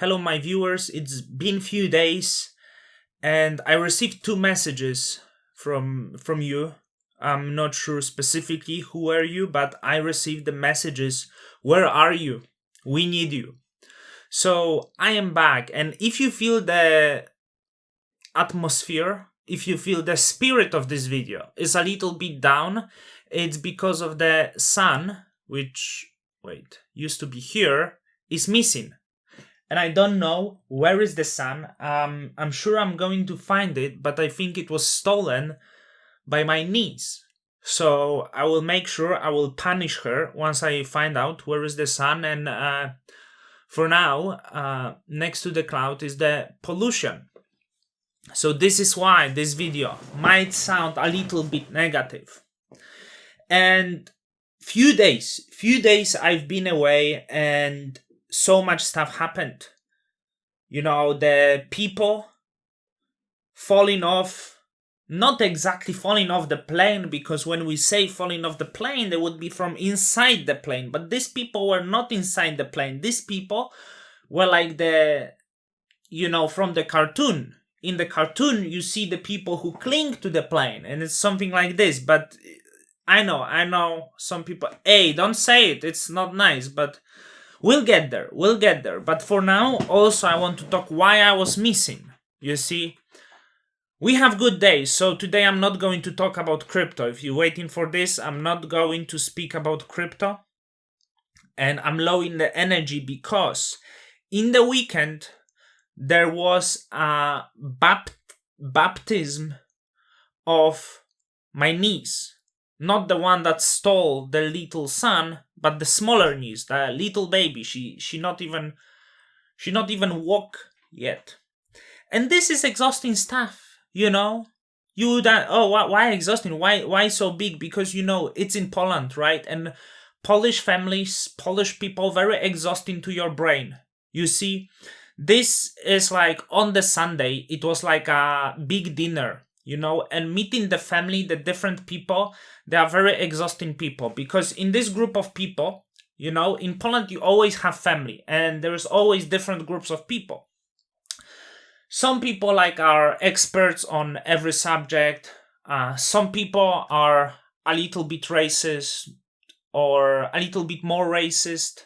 Hello, my viewers. It's been few days, and I received two messages from you. I'm not sure specifically who are you, but I received the messages. Where are you? We need you. So I am back, and if you feel the atmosphere, if you feel the spirit of this video is a little bit down, it's because of the sun, which used to be here, is missing. And I don't know where is the sun. I'm sure I'm going to find it, but I think it was stolen by my niece. So I will make sure I will punish her once I find out where is the sun. And for now, next to the cloud is the pollution. So this is why this video might sound a little bit negative. And few days I've been away, and so much stuff happened. You know, the people falling off, not exactly falling off the plane, because when we say falling off the plane, they would be from inside the plane. But these people were not inside the plane. These people were like from the cartoon. In the cartoon, you see the people who cling to the plane, and it's something like this. But I know some people, hey, don't say it, it's not nice, but we'll get there. But for now, also, I want to talk why I was missing. You see, we have good days, so today I'm not going to talk about crypto. If you're waiting for this, I'm not going to speak about crypto. And I'm low in the energy because in the weekend, there was a baptism of my niece. Not the one that stole the little son, but the smaller niece, the little baby. She not even walk yet. And this is exhausting stuff, you know? Why exhausting? Why so big? Because, it's in Poland, right? And Polish families, Polish people, very exhausting to your brain. You see, this is like on the Sunday, it was like a big dinner, and meeting the family, the different people, they are very exhausting people, because in this group of people, in Poland, you always have family, and there's always different groups of people. Some people are experts on every subject. Some people are a little bit racist or a little bit more racist.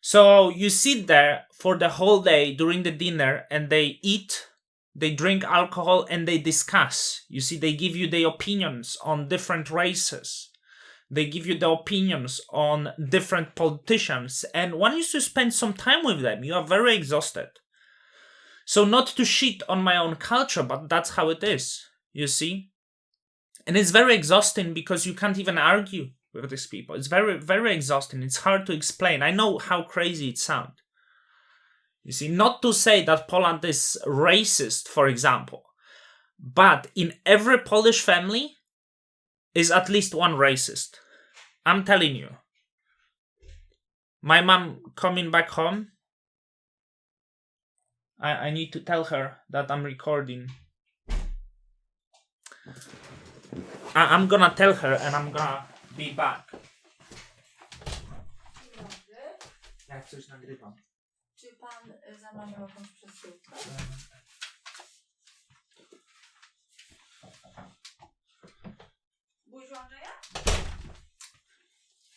So you sit there for the whole day during the dinner, and they eat, they drink alcohol, and they discuss. You see, they give you their opinions on different races. They give you the opinions on different politicians. And when you spend some time with them, you are very exhausted. So not to shit on my own culture, but that's how it is, you see. And it's very exhausting because you can't even argue with these people. It's very, very exhausting. It's hard to explain. I know how crazy it sounds. You see, not to say that Poland is racist, for example, but in every Polish family is at least one racist. I'm telling you. My mom coming back home, I need to tell her that I'm recording. I'm gonna tell her and I'm gonna be back. Jak coś nagrywam. Czy pan zamawiał jakąś przesyłkę?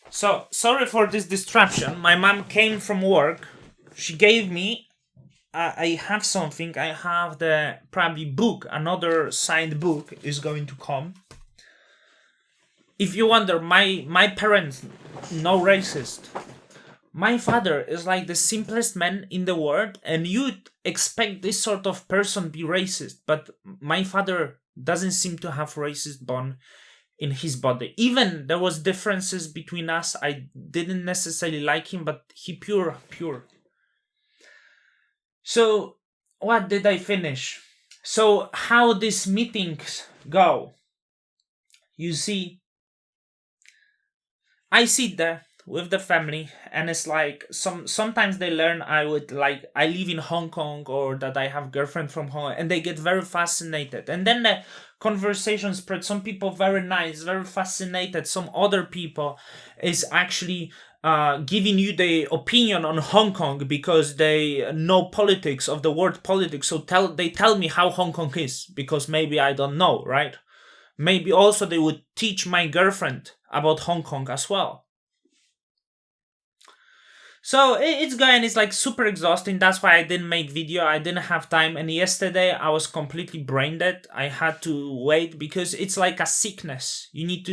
So, sorry for this disruption. My mom came from work. She gave me, I have something. I have the probably book. Another signed book is going to come. If you wonder, my parents, no racist. My father is like the simplest man in the world, and you'd expect this sort of person be racist, but my father doesn't seem to have racist bone in his body. Even there was differences between us. I didn't necessarily like him, but he pure. So what did I finish? So how these meetings go? You see, I sit there with the family, and it's like sometimes they learn I live in Hong Kong, or that I have girlfriend from Hong Kong, and they get very fascinated, and then the conversation spread. Some people very nice, very fascinated. Some other people is actually giving you the opinion on Hong Kong because they know politics of the world politics. So they tell me how Hong Kong is because maybe I don't know, right? Maybe also they would teach my girlfriend about Hong Kong as well. So it's going, it's like super exhausting. That's why I didn't make video. I didn't have time. And yesterday I was completely brain dead. I had to wait because it's like a sickness. You need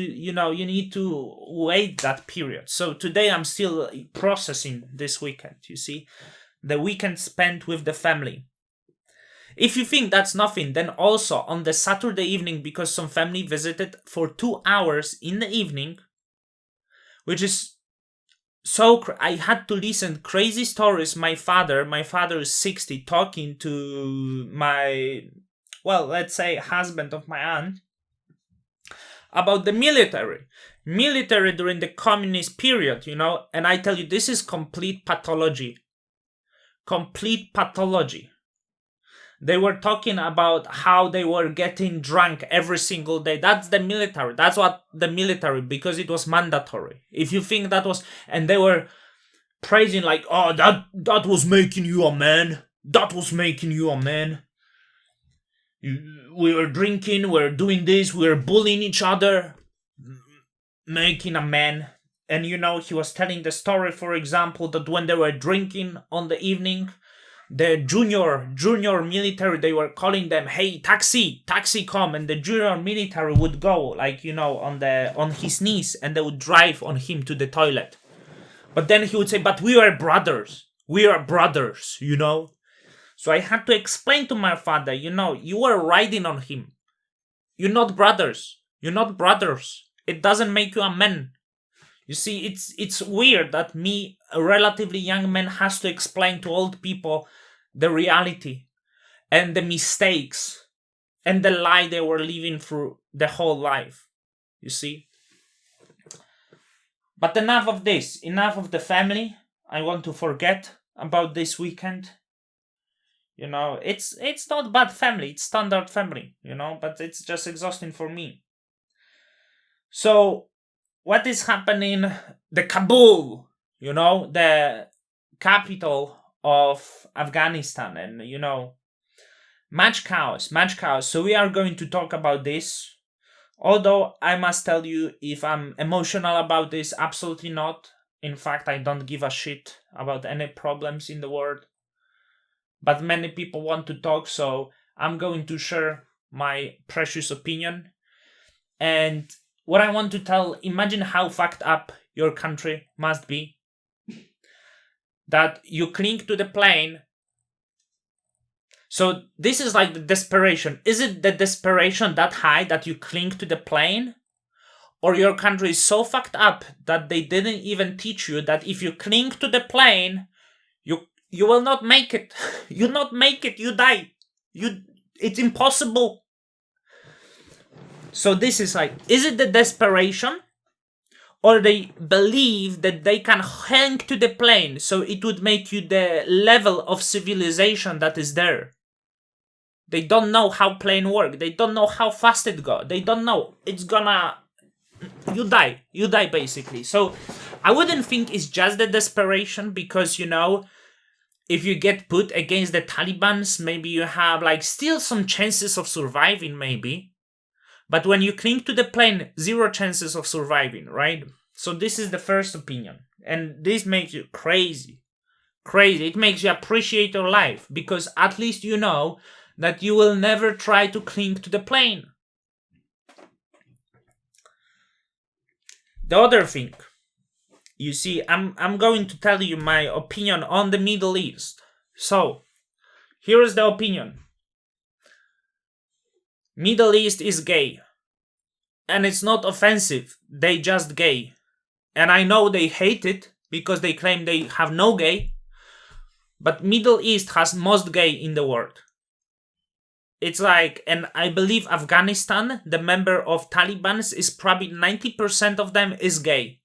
to wait that period. So today I'm still processing this weekend, you see. The weekend spent with the family. If you think that's nothing, then also on the Saturday evening, because some family visited for 2 hours in the evening, which is so I had to listen crazy stories. My father is 60, talking to my, well, let's say husband of my aunt about the military during the communist period, and I tell you, this is complete pathology. They were talking about how they were getting drunk every single day. That's the military. That's what the military, because it was mandatory. If you think that was, and they were praising like, oh, that was making you a man. That was making you a man. We were drinking, we were doing this, we were bullying each other, making a man. And he was telling the story, for example, that when they were drinking on the evening, the junior military, they were calling them, hey, taxi come, and the junior military would go like on his knees, and they would drive on him to the toilet. But then he would say, but we are brothers, So I had to explain to my father, you were riding on him. You're not brothers. It doesn't make you a man. You see, it's weird that me, a relatively young man, has to explain to old people the reality and the mistakes and the lie they were living through the whole life. You see? But enough of this. Enough of the family. I want to forget about this weekend. It's not bad family. It's standard family, but it's just exhausting for me. So, what is happening? The Kabul, the capital of Afghanistan, and mage cows. So we are going to talk about this. Although I must tell you, if I'm emotional about this, absolutely not. In fact, I don't give a shit about any problems in the world. But many people want to talk, so I'm going to share my precious opinion. And what I want to tell, imagine how fucked up your country must be. That you cling to the plane. So this is like the desperation. Is it the desperation that high that you cling to the plane? Or your country is so fucked up that they didn't even teach you that if you cling to the plane, you will not make it. You not make it, you die. It's impossible. So this is like, is it the desperation? Or they believe that they can hang to the plane, so it would make you the level of civilization that is there. They don't know how plane work. They don't know how fast it goes. They don't know. It's gonna... You die. You die, basically. So I wouldn't think it's just the desperation, because, if you get put against the Taliban's, maybe you have like still some chances of surviving, maybe. But when you cling to the plane, 0 chances of surviving, right? So this is the first opinion. And this makes you crazy. It makes you appreciate your life, because at least you know that you will never try to cling to the plane. The other thing, you see, I'm going to tell you my opinion on the Middle East. So, here is the opinion. Middle East is gay. And it's not offensive. They just gay. And I know they hate it because they claim they have no gay. But Middle East has most gay in the world. It's like, and I believe Afghanistan, the member of Taliban, is probably 90% of them is gay.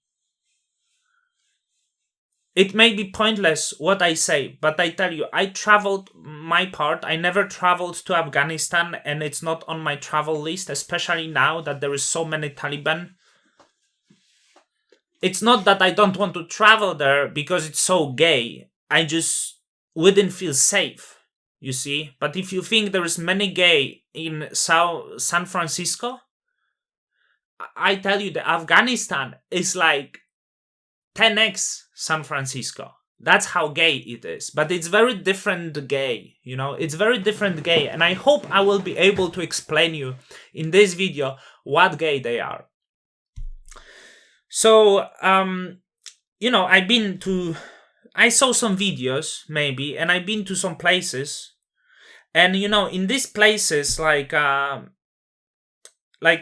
It may be pointless what I say, but I tell you, I traveled my part. I never traveled to Afghanistan, and it's not on my travel list, especially now that there is so many Taliban. it's not that I don't want to travel there because it's so gay. I just wouldn't feel safe, you see. But if you think there is many gay in San Francisco, I tell you that Afghanistan is like 10x San Francisco. That's how gay it is. But it's very different gay, you know. It's very different gay. And I hope I will be able to explain you in this video what gay they are. So, you know, I saw some videos maybe, and I've been to some places. And, you know, in these places, like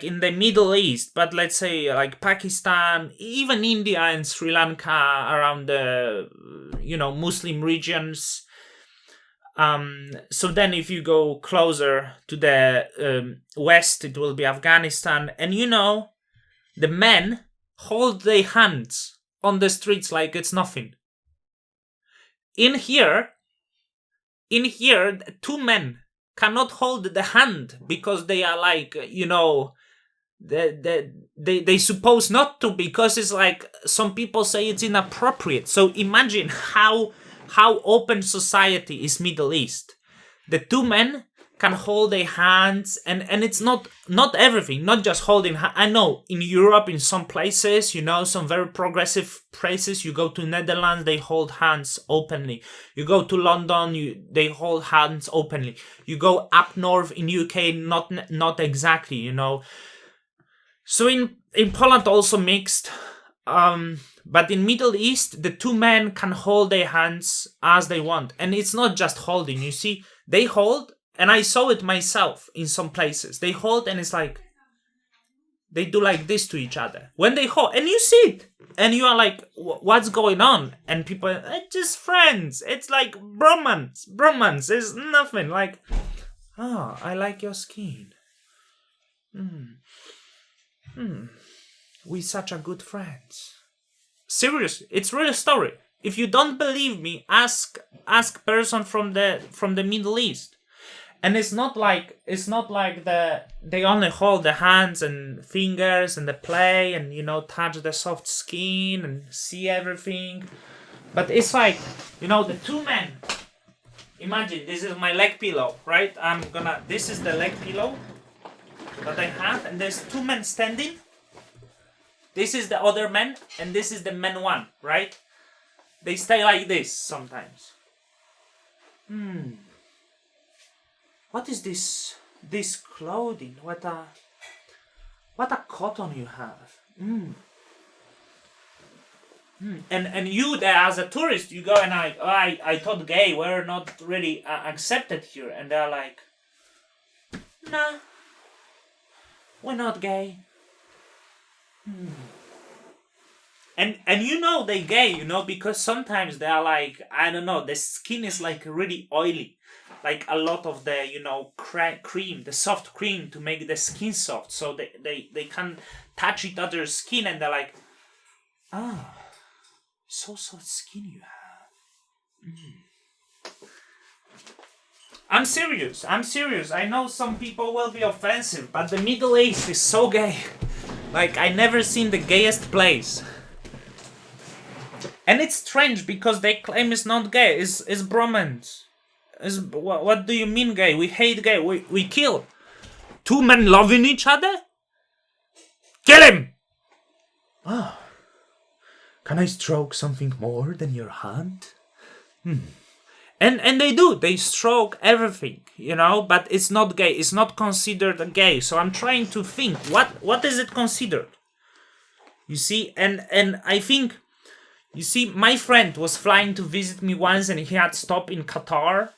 in the Middle East, but let's say like Pakistan, even India and Sri Lanka, around the, you know, Muslim regions. So then if you go closer to the west, it will be Afghanistan. And, you know, the men hold their hands on the streets like it's nothing. In here, two men cannot hold the hand because they are like, you know, they suppose not to, because it's like some people say it's inappropriate. So imagine how open society is Middle East. The two men can hold their hands, and it's not everything, not just holding. I know in Europe, in some places, you know, some very progressive places, you go to Netherlands, they hold hands openly. You go to London, they hold hands openly. You go up north in UK, not exactly, you know. So in Poland also mixed, but in Middle East, the two men can hold their hands as they want, and it's not just holding. You see, they hold. And I saw it myself in some places. They hold, and it's like they do like this to each other when they hold, and you see it, and you are like, "What's going on?" And people, it's just friends. It's like bromance. Bromance is nothing. Like, oh, I like your skin. We such a good friends. Seriously, it's real story. If you don't believe me, ask person from the Middle East. And it's not like they only hold the hands and fingers and they play and, you know, touch the soft skin and see everything. But it's like, you know, the two men. Imagine this is my leg pillow, right? This is the leg pillow that I have, and there's two men standing. This is the other man, and this is the man one, right? They stay like this sometimes. What is this clothing? What a cotton you have. And you there as a tourist, you go and I thought gay were not really accepted here, and they're like, nah, we're not gay. And you know they gay, you know, because sometimes they are like, I don't know, the skin is like really oily. Like a lot of the, you know, cream, the soft cream to make the skin soft. So they can touch each other's skin, and they're like, so soft skin you have. I'm serious. I know some people will be offensive, but the Middle East is so gay. Like, I never seen the gayest place. And it's strange because they claim it's not gay, it's bromance. What do you mean gay? We hate gay. We kill. Two men loving each other? Kill him! Can I stroke something more than your hand? And they do. They stroke everything, you know, but it's not gay. It's not considered gay. So I'm trying to think, what is it considered? You see, and I think, you see, my friend was flying to visit me once, and he had stopped in Qatar.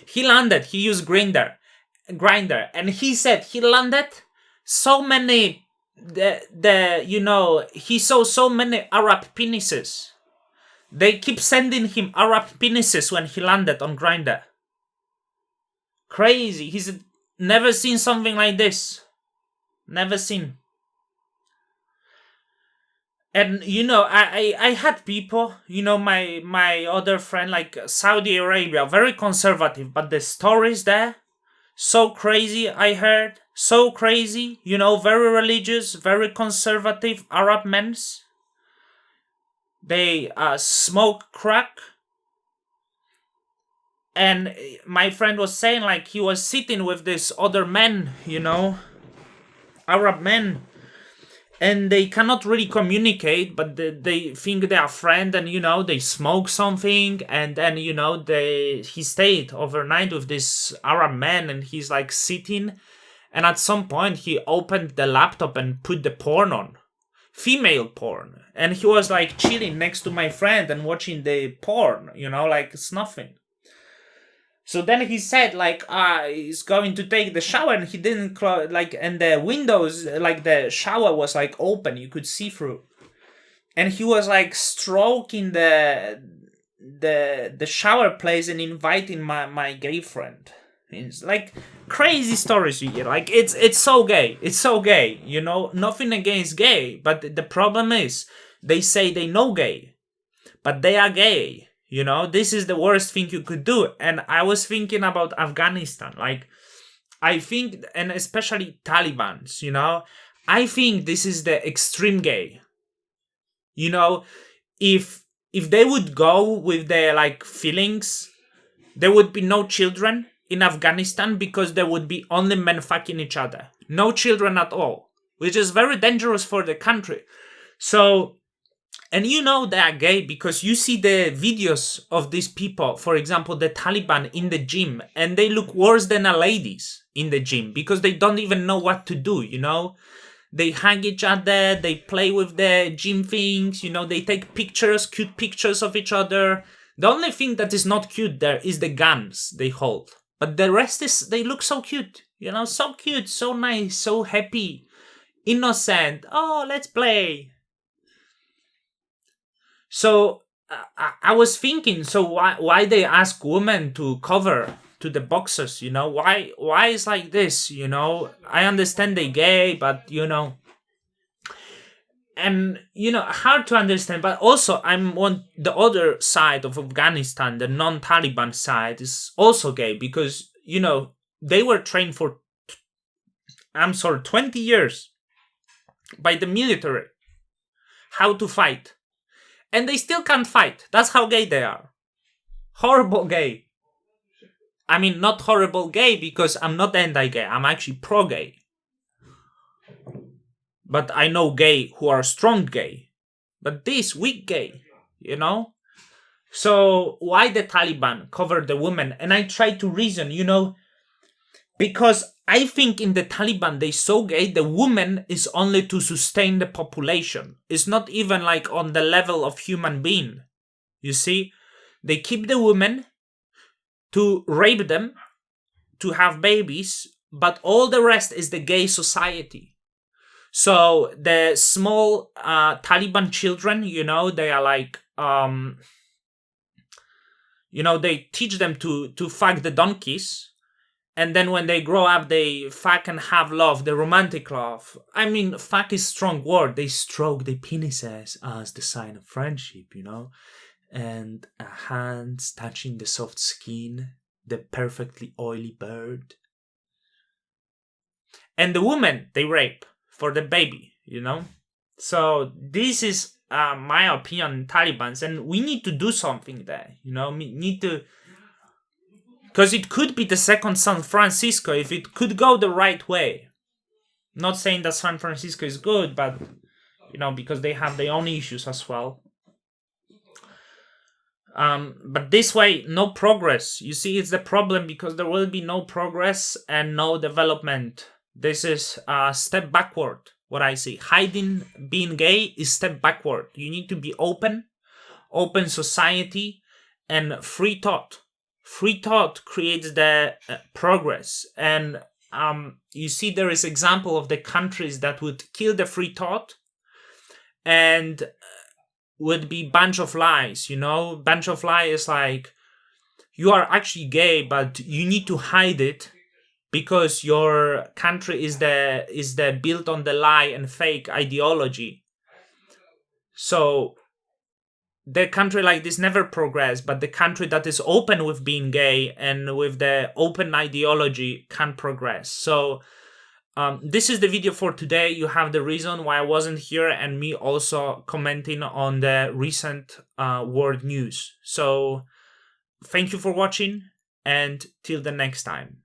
He landed, he used Grindr, and he said he landed so many, you know, he saw so many Arab penises. They keep sending him Arab penises when he landed on Grindr. Crazy. He said, never seen something like this. Never seen. And, you know, I had people, you know, my other friend, like Saudi Arabia, very conservative, but the stories there, so crazy, I heard, so crazy, you know, very religious, very conservative Arab men, they smoke crack. And my friend was saying, like, he was sitting with this other men, Arab men, and they cannot really communicate, but they think they are friends, and they smoke something, and then he stayed overnight with this Arab man, and he's like sitting, and at some point he opened the laptop and put the porn on, female porn, and he was like chilling next to my friend and watching the porn, like snuffing. So then he said, like, he's going to take the shower, and he didn't close, like, and the windows, like, the shower was, like, open, you could see through. And he was, like, stroking the shower place and inviting my gay friend. It's, like, crazy stories you hear. Like, it's so gay. It's so gay, Nothing against gay, but the problem is, they say they know gay, but they are gay. This is the worst thing you could do. And I was thinking about Afghanistan. Like, I think, and especially Talibans, I think this is the extreme gay. If they would go with their, like, feelings, there would be no children in Afghanistan because there would be only men fucking each other. No children at all, which is very dangerous for the country. So... And they are gay because you see the videos of these people, for example, the Taliban in the gym, and they look worse than the ladies in the gym because they don't even know what to do, They hug each other, they play with the gym things, they take pictures, cute pictures of each other. The only thing that is not cute there is the guns they hold. But the rest they look so cute, so cute, so nice, so happy, innocent. Oh, let's play. So I was thinking, so why they ask women to cover to the boxers, why is like this, I understand they gay, but and hard to understand, but also I'm on the other side of Afghanistan, the non-Taliban side is also gay because they were trained for 20 years by the military how to fight. And they still can't fight. That's how gay they are. Horrible gay. I mean, not horrible gay because I'm not anti-gay. I'm actually pro-gay. But I know gay who are strong gay. But this weak gay, So why the Taliban cover the women? And I try to reason, because I think in the Taliban, they so gay, the woman is only to sustain the population. It's not even like on the level of human being. You see? They keep the women to rape them, to have babies, but all the rest is the gay society. So the small Taliban children, they are like, they teach them to fuck the donkeys. And then when they grow up, they fuck and have love, the romantic love. I mean, fuck is a strong word. They stroke their penises as the sign of friendship, And hands touching the soft skin, the perfectly oily bird. And the woman, they rape for the baby, So this is my opinion, Talibans. And we need to do something there, We need to... Because it could be the second San Francisco if it could go the right way. Not saying that San Francisco is good, but, because they have their own issues as well. But this way, no progress. You see, it's the problem because there will be no progress and no development. This is a step backward, what I see. Hiding being gay is step backward. You need to be open society, and free thought. Free thought creates the progress. And you see there is example of the countries that would kill the free thought and would be bunch of lies, Bunch of lies like, you are actually gay, but you need to hide it because your country is the built on the lie and fake ideology. So the country like this never progress, but the country that is open with being gay and with the open ideology can progress. So This is the video for today. You have the reason why I wasn't here and me also commenting on the recent world news. So thank you for watching and till the next time.